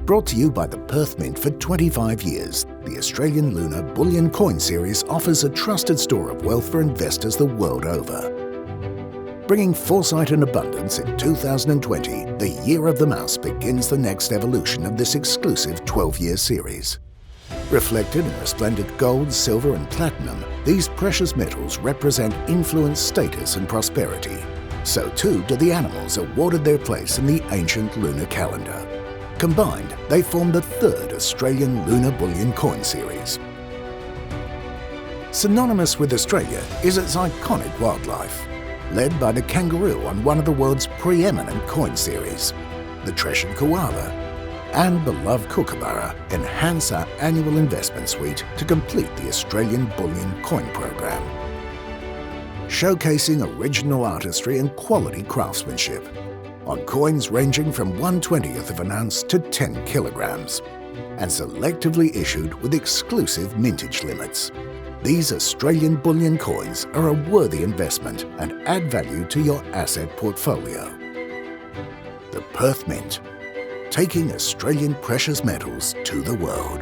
Brought to you by the Perth Mint for 25 years, the Australian Lunar Bullion Coin Series offers a trusted store of wealth for investors the world over. Bringing foresight and abundance in 2020, the Year of the Mouse begins the next evolution of this exclusive 12-year series. Reflected in resplendent gold, silver and platinum, these precious metals represent influence, status and prosperity. So too do the animals awarded their place in the ancient lunar calendar. Combined, they form the third Australian Lunar Bullion Coin Series. Synonymous with Australia is its iconic wildlife, led by the kangaroo on one of the world's preeminent coin series. The treasured koala and beloved kookaburra enhance our annual investment suite to complete the Australian Bullion Coin Program, showcasing original artistry and quality craftsmanship on coins ranging from 1/20th of an ounce to 10 kilograms, and selectively issued with exclusive mintage limits. These Australian bullion coins are a worthy investment and add value to your asset portfolio. The Perth Mint, taking Australian precious metals to the world.